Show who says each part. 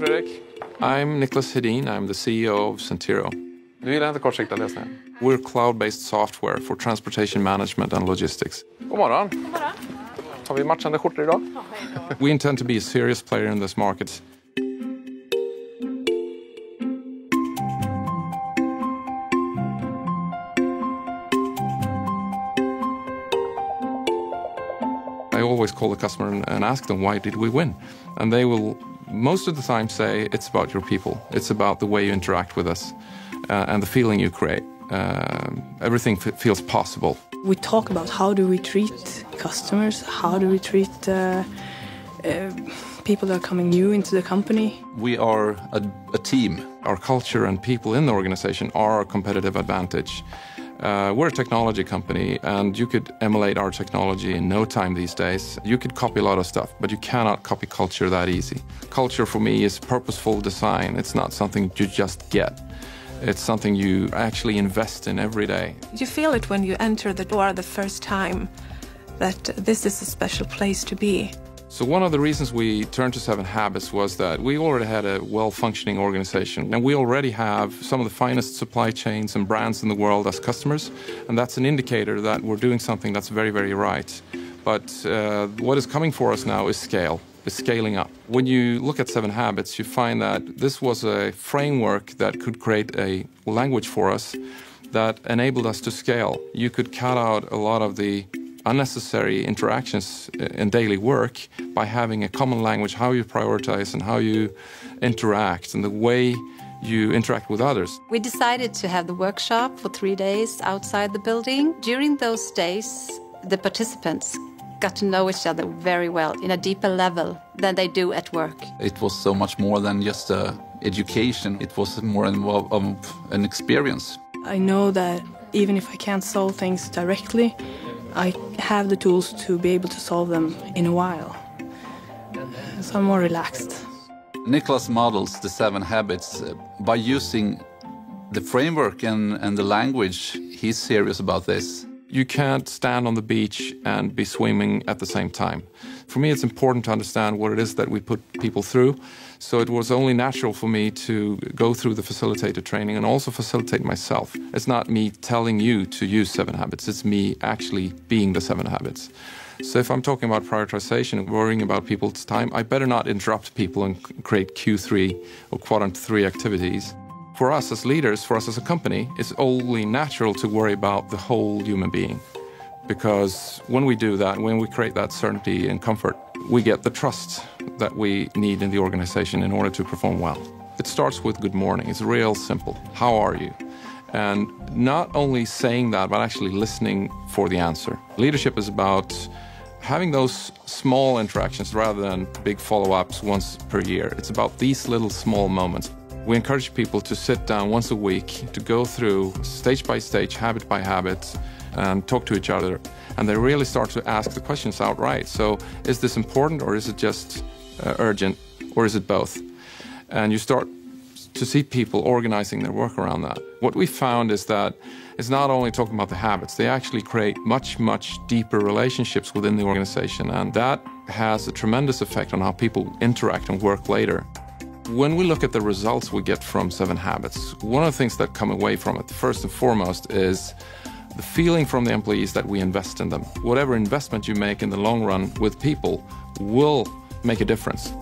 Speaker 1: Fredrik.
Speaker 2: I'm Nicholas Hedin. I'm the CEO of Centiro.
Speaker 1: Du gillar inte kortsiktad läsning?
Speaker 2: We're cloud-based software for transportation management and logistics.
Speaker 1: God morgon. God morgon. Har vi matchande skjortor idag?
Speaker 2: We intend to be a serious player in this market. I always call the customer and ask them, why did we win? And they will most of the time say, it's about your people. It's about the way you interact with us and the feeling you create. Everything feels possible.
Speaker 3: We talk about how do we treat customers, how do we treat people that are coming new into the company.
Speaker 4: We are a team.
Speaker 2: Our culture and people in the organization are our competitive advantage. We're a technology company, and you could emulate our technology in no time these days. You could copy a lot of stuff, but you cannot copy culture that easy. Culture for me is purposeful design. It's not something you just get. It's something you actually invest in every day.
Speaker 5: You feel it when you enter the door the first time, that this is a special place to be.
Speaker 2: So one of the reasons we turned to 7 Habits was that we already had a well-functioning organization, and we already have some of the finest supply chains and brands in the world as customers, and that's an indicator that we're doing something that's very, very right. But what is coming for us now is scale. Is scaling up. When you look at 7 Habits, you find that this was a framework that could create a language for us that enabled us to scale. You could cut out a lot of the unnecessary interactions in daily work by having a common language, how you prioritize and how you interact and the way you interact with others.
Speaker 6: We decided to have the workshop for 3 days outside the building. During those days, the participants got to know each other very well in a deeper level than they do at work.
Speaker 4: It was so much more than just education. It was more of an experience.
Speaker 3: I know that even if I can't solve things directly, I have the tools to be able to solve them in a while. So I'm more relaxed.
Speaker 4: Nicholas models the 7 Habits by using the framework and the language. He's serious about this.
Speaker 2: You can't stand on the beach and be swimming at the same time. For me, it's important to understand what it is that we put people through. So it was only natural for me to go through the facilitator training and also facilitate myself. It's not me telling you to use 7 Habits. It's me actually being the 7 Habits. So if I'm talking about prioritization and worrying about people's time, I better not interrupt people and create Q3 or quadrant 3 activities. For us as leaders, for us as a company, it's only natural to worry about the whole human being. Because when we do that, when we create that certainty and comfort, we get the trust that we need in the organization in order to perform well. It starts with good morning. It's real simple. How are you? And not only saying that, but actually listening for the answer. Leadership is about having those small interactions rather than big follow-ups once per year. It's about these little small moments. We encourage people to sit down once a week, to go through stage by stage, habit by habit, and talk to each other. And they really start to ask the questions outright. So is this important, or is it just urgent, or is it both? And you start to see people organizing their work around that. What we found is that it's not only talking about the habits, they actually create much, much deeper relationships within the organization. And that has a tremendous effect on how people interact and work later. When we look at the results we get from 7 Habits, one of the things that come away from it, first and foremost, is the feeling from the employees that we invest in them. Whatever investment you make in the long run with people will make a difference.